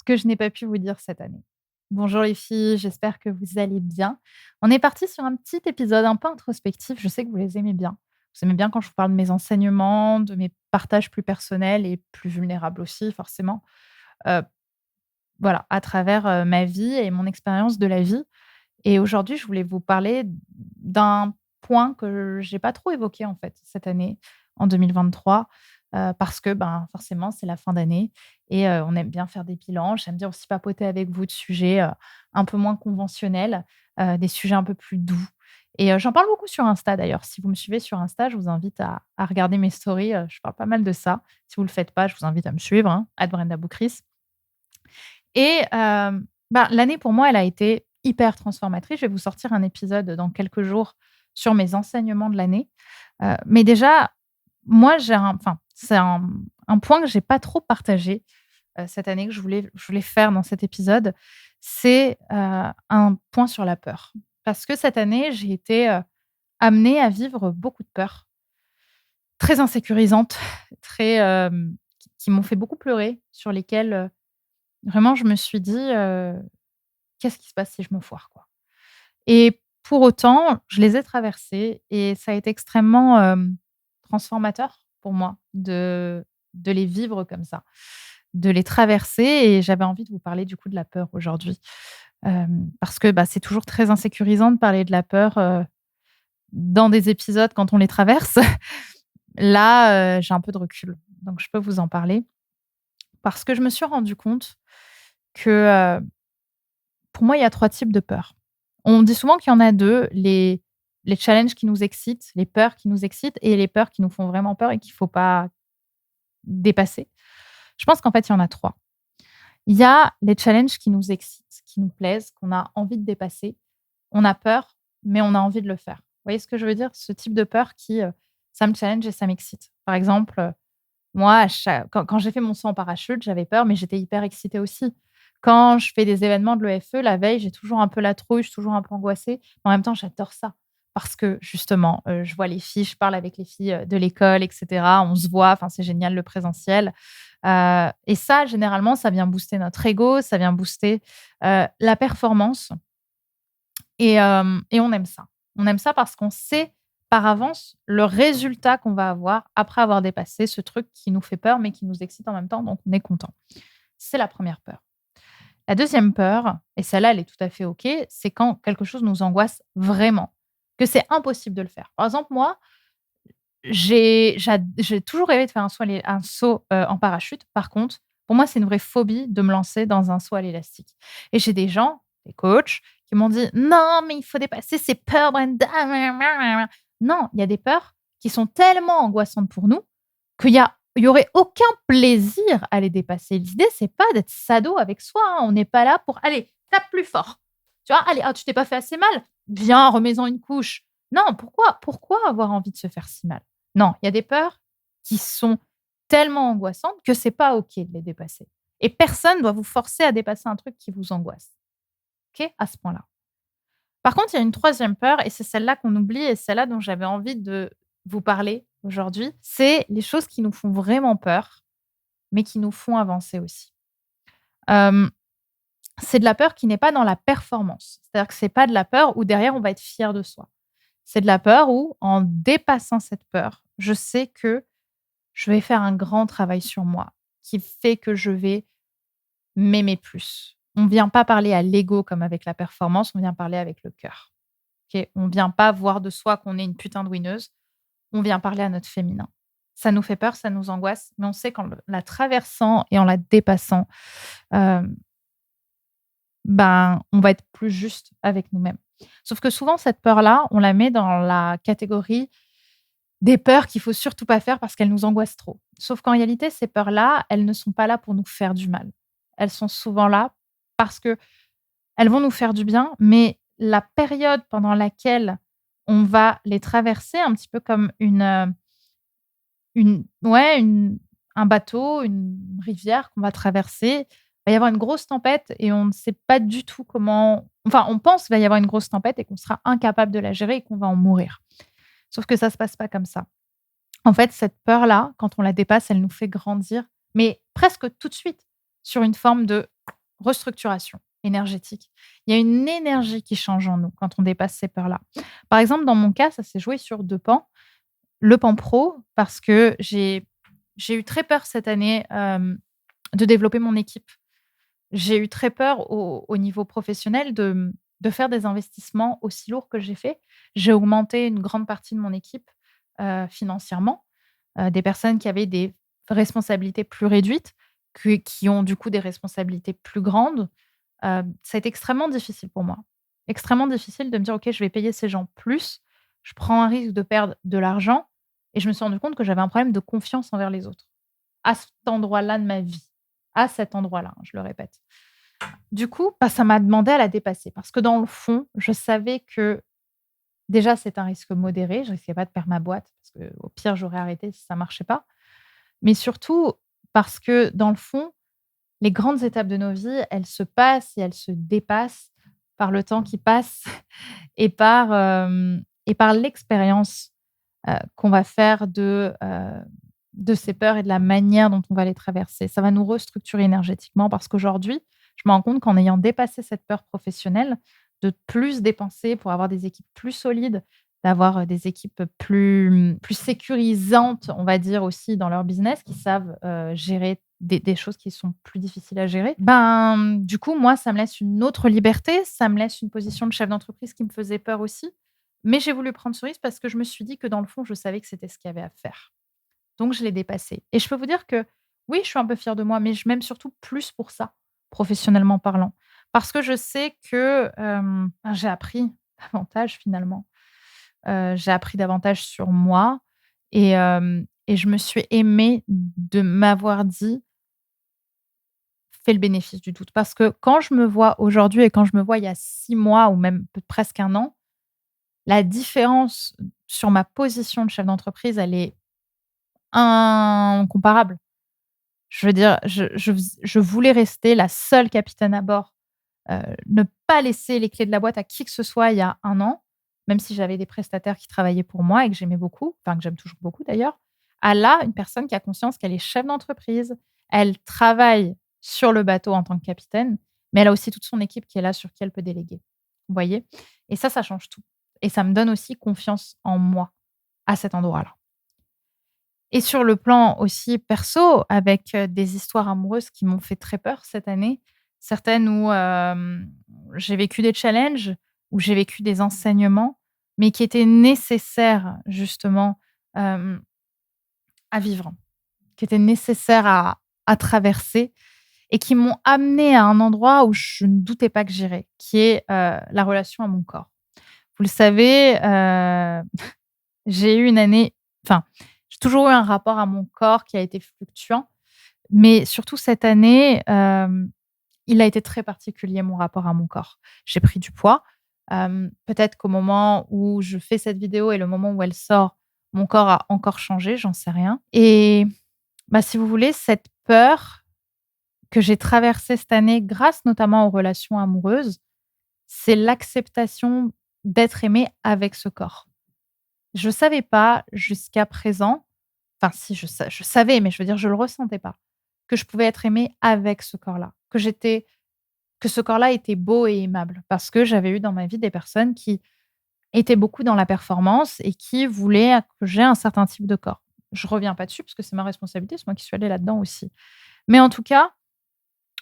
ce que je n'ai pas pu vous dire cette année. Bonjour les filles, j'espère que vous allez bien. On est parti sur un petit épisode un peu introspectif. Je sais que vous les aimez bien. Vous aimez bien quand je vous parle de mes enseignements, de mes partages plus personnels et plus vulnérables aussi, forcément. Heu, voilà, à travers, ma vie et mon expérience de la vie. Et aujourd'hui, je voulais vous parler d'un point que j'ai pas trop évoqué, en fait, cette année, en 2023, parce que, ben, forcément, c'est la fin d'année et on aime bien faire des bilans. J'aime bien aussi papoter avec vous de sujets, un peu moins conventionnels, des sujets un peu plus doux et j'en parle beaucoup sur Insta, d'ailleurs. Si vous me suivez sur Insta, je vous invite à regarder mes stories, je parle pas mal de ça. Si vous le faites pas, je vous invite à me suivre, hein, @BrendaBoukris. Et bah, l'année pour moi, elle a été hyper transformatrice. Je vais vous sortir un épisode dans quelques jours sur mes enseignements de l'année. Mais déjà, moi, c'est un point que j'ai pas trop partagé, cette année que je voulais faire dans cet épisode. C'est, un point sur la peur. Parce que cette année, j'ai été, amenée à vivre beaucoup de peurs, très insécurisantes, très, qui m'ont fait beaucoup pleurer, sur lesquelles, vraiment je me suis dit, «Qu'est-ce qui se passe si je me foire, quoi?» Et pour autant, je les ai traversées et ça a été extrêmement, transformateur pour moi de les vivre comme ça, de les traverser et j'avais envie de vous parler du coup de la peur aujourd'hui. Parce que, bah, c'est toujours très insécurisant de parler de la peur, dans des épisodes quand on les traverse. Là, j'ai un peu de recul, donc je peux vous en parler parce que je me suis rendu compte que, pour moi, il y a 3 types de peurs. On dit souvent qu'il y en a 2, les challenges qui nous excitent, les peurs qui nous excitent et les peurs qui nous font vraiment peur et qu'il faut pas dépasser. Je pense qu'en fait, il y en a 3. Il y a les challenges qui nous excitent, qui nous plaisent, qu'on a envie de dépasser. On a peur, mais on a envie de le faire. Vous voyez ce que je veux dire? Ce type de peur qui, ça me challenge et ça m'excite. Par exemple, moi, à cha quand j'ai fait mon saut en parachute, j'avais peur, mais j'étais hyper excitée aussi. Quand je fais des événements de l'EFE, la veille, j'ai toujours un peu la trouille, je suis toujours un peu angoissée. Mais en même temps, j'adore ça parce que justement, je vois les filles, je parle avec les filles, de l'école et cetera. On se voit, enfin, c'est génial le présentiel. Et ça, généralement, ça vient booster notre ego, ça vient booster, la performance et on aime ça. On aime ça parce qu'on sait par avance le résultat qu'on va avoir après avoir dépassé ce truc qui nous fait peur, mais qui nous excite en même temps, donc on est content. C'est la première peur. La deuxième peur, et celle-là, elle est tout à fait OK, c'est quand quelque chose nous angoisse vraiment, que c'est impossible de le faire. Par exemple, moi, j'ai toujours rêvé de faire un saut, en parachute. Par contre, pour moi, c'est une vraie phobie de me lancer dans un saut à l'élastique et j'ai des gens, des coachs, qui m'ont dit: «Non, mais il faut dépasser ces peurs, Brenda». Non, il y a des peurs qui sont tellement angoissantes pour nous qu'il y aurait aucun plaisir à les dépasser. L'idée, c'est pas d'être sado avec soi, hein. On n'est pas là pour: «Allez, tape plus fort». Tu vois? «Allez, ah, tu t'es pas fait assez mal? Viens, remets-en une couche». Non, pourquoi avoir envie de se faire si mal? Non, il y a des peurs qui sont tellement angoissantes que c'est pas OK de les dépasser et personne doit vous forcer à dépasser un truc qui vous angoisse, OK? À ce point-là. Par contre, il y a une troisième peur et c'est celle-là qu'on oublie et celle-là dont j'avais envie de vous parler aujourd'hui. C'est les choses qui nous font vraiment peur, mais qui nous font avancer aussi. Hem, c'est de la peur qui n'est pas dans la performance. C'est-à-dire que c'est pas de la peur où derrière on va être fier de soi. C'est de la peur où, en dépassant cette peur, je sais que je vais faire un grand travail sur moi, qui fait que je vais m'aimer plus. On vient pas parler à l'ego comme avec la performance, on vient parler avec le cœur. OK? On vient pas voir de soi qu'on est une putain de winneuse, on vient parler à notre féminin. Ça nous fait peur, ça nous angoisse, mais on sait qu'en la traversant et en la dépassant, hem, ben, on va être plus juste avec nous-mêmes. Sauf que souvent cette peur-là, on la met dans la catégorie des peurs qu'il faut surtout pas faire parce qu'elles nous angoissent trop. Sauf qu'en réalité, ces peurs-là, elles ne sont pas là pour nous faire du mal. Elles sont souvent là parce qu'elles vont nous faire du bien, mais la période pendant laquelle on va les traverser un petit peu comme une ouais, un bateau, une rivière qu'on va traverser, il va y avoir une grosse tempête et on ne sait pas du tout comment, enfin, on pense qu'il va y avoir une grosse tempête et qu'on sera incapable de la gérer et qu'on va en mourir. Sauf que ça se passe pas comme ça. En fait, cette peur-là, quand on la dépasse, elle nous fait grandir, mais presque tout de suite, sur une forme de restructuration énergétique. Il y a une énergie qui change en nous quand on dépasse ces peurs-là. Par exemple, dans mon cas, ça s'est joué sur 2 pans. Le pan pro, parce que j'ai eu très peur cette année, de développer mon équipe. J'ai eu très peur au niveau professionnel de faire des investissements aussi lourds que j'ai fait. J'ai augmenté une grande partie de mon équipe, financièrement, des personnes qui avaient des responsabilités plus réduites, qui ont du coup des responsabilités plus grandes. Ça a été extrêmement difficile pour moi. Extrêmement difficile de me dire: «OK, je vais payer ces gens plus, je prends un risque de perdre de l'argent» et je me suis rendu compte que j'avais un problème de confiance envers les autres. À cet endroit-là de ma vie, à cet endroit-là, hein, je le répète. Du coup, bah, ça m'a demandé à la dépasser parce que dans le fond, je savais que déjà c'est un risque modéré, je risquais pas de perdre ma boîte parce qu'au pire j'aurais arrêté si ça marchait pas. Mais surtout parce que dans le fond, les grandes étapes de nos vies, elles se passent et elles se dépassent par le temps qui passe et par l'expérience, qu'on va faire de ces peurs et de la manière dont on va les traverser. Ça va nous restructurer énergétiquement parce qu'aujourd'hui, je me rends compte qu'en ayant dépassé cette peur professionnelle, de plus dépenser pour avoir des équipes plus solides, d'avoir, des équipes plus sécurisantes, on va dire aussi dans leur business, qui savent, gérer des choses qui sont plus difficiles à gérer. Ben, du coup, moi, ça me laisse une autre liberté, ça me laisse une position de chef d'entreprise qui me faisait peur aussi. Mais j'ai voulu prendre ce risque parce que je me suis dit que dans le fond, je savais que c'était ce qu'il y avait à faire. Donc je l'ai dépassé et je peux vous dire que oui, je suis un peu fière de moi, mais je m'aime surtout plus pour ça, professionnellement parlant. Parce que je sais que, j'ai appris davantage finalement. J'ai appris davantage sur moi et je me suis aimée de m'avoir dit: «Fais le bénéfice du doute». Parce que quand je me vois aujourd'hui et quand je me vois il y a 6 mois ou même presque 1 an, la différence sur ma position de chef d'entreprise, elle est incomparable. Je veux dire, je voulais rester la seule capitaine à bord, ne pas laisser les clés de la boîte à qui que ce soit il y a 1 an, même si j'avais des prestataires qui travaillaient pour moi et que j'aimais beaucoup, enfin que j'aime toujours beaucoup d'ailleurs, à là, une personne qui a conscience qu'elle est chef d'entreprise, elle travaille sur le bateau en tant que capitaine, mais elle a aussi toute son équipe qui est là, sur qui elle peut déléguer. Vous voyez? Et ça change tout et ça me donne aussi confiance en moi, à cet endroit-là. Et sur le plan aussi perso, avec, des histoires amoureuses qui m'ont fait très peur cette année. Certaines où, j'ai vécu des challenges, où j'ai vécu des enseignements, mais qui étaient nécessaires justement, hem, à vivre, qui étaient nécessaires à traverser et qui m'ont amenée à un endroit où je ne doutais pas que j'irais, qui est, la relation à mon corps. Vous le savez, j'ai eu une année enfin, j'ai toujours eu un rapport à mon corps qui a été fluctuant, mais surtout cette année, il a été très particulier mon rapport à mon corps. J'ai pris du poids, peut-être qu'au moment où je fais cette vidéo et le moment où elle sort, mon corps a encore changé, j'en sais rien et bah, si vous voulez, cette peur que j'ai traversée cette année grâce notamment aux relations amoureuses, c'est l'acceptation d'être aimée avec ce corps. Je savais pas jusqu'à présent, enfin si je savais, mais je veux dire je le ressentais pas, que je pouvais être aimée avec ce corps-là, que ce corps-là était beau et aimable. Parce que j'avais eu dans ma vie des personnes qui étaient beaucoup dans la performance et qui voulaient que j'ai un certain type de corps. Je reviens pas dessus parce que c'est ma responsabilité, c'est moi qui suis allée là-dedans aussi. Mais en tout cas,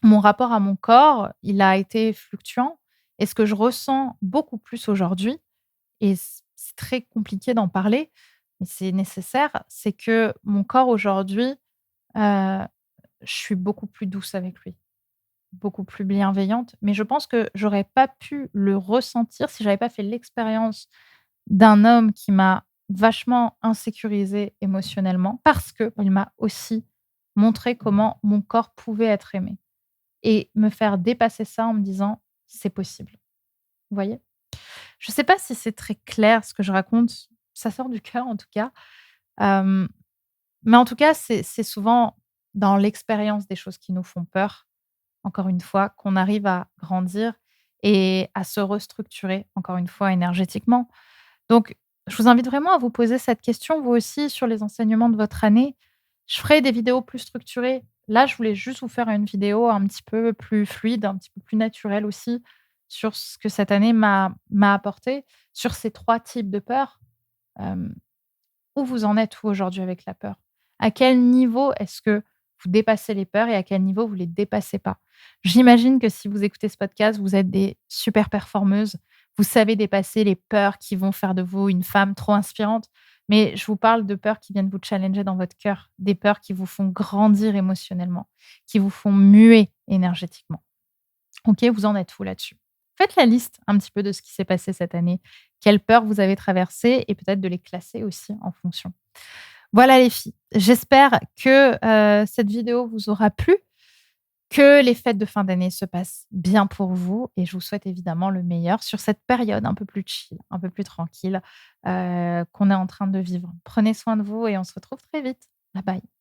mon rapport à mon corps, il a été fluctuant et ce que je ressens beaucoup plus aujourd'hui et c'est très compliqué d'en parler, mais c'est nécessaire, c'est que mon corps aujourd'hui, heu, je suis beaucoup plus douce avec lui, beaucoup plus bienveillante, mais je pense que j'aurais pas pu le ressentir si j'avais pas fait l'expérience d'un homme qui m'a vachement insécurisée émotionnellement, parce qu'il m'a aussi montré comment mon corps pouvait être aimé et me faire dépasser ça en me disant: «C'est possible». Vous voyez? Je sais pas si c'est très clair ce que je raconte, ça sort du cœur en tout cas, hem, mais en tout cas, c'est souvent dans l'expérience des choses qui nous font peur, encore une fois, qu'on arrive à grandir et à se restructurer, encore une fois, énergétiquement. Donc, je vous invite vraiment à vous poser cette question, vous aussi, sur les enseignements de votre année. Je ferai des vidéos plus structurées Là, je voulais juste vous faire une vidéo un petit peu plus fluide, un petit peu plus naturelle aussi, sur ce que cette année m'a apporté, sur ces 3 types de peurs. Hem, Où vous en êtes vous aujourd'hui avec la peur? À quel niveau est-ce que vous dépassez les peurs et à quel niveau vous les dépassez pas? J'imagine que si vous écoutez ce podcast, vous êtes des super performeuses. Vous savez dépasser les peurs qui vont faire de vous une femme trop inspirante. Mais je vous parle de peurs qui viennent vous challenger dans votre cœur, des peurs qui vous font grandir émotionnellement, qui vous font muer énergétiquement. OK, vous en êtes où là-dessus? Faites la liste un petit peu de ce qui s'est passé cette année. Quelles peurs vous avez traversées et peut-être de les classer aussi en fonction. Voilà les filles, j'espère que, cette vidéo vous aura plu, que les fêtes de fin d'année se passent bien pour vous et je vous souhaite évidemment le meilleur sur cette période un peu plus chill, un peu plus tranquille, qu'on est en train de vivre. Prenez soin de vous et on se retrouve très vite. Bye bye.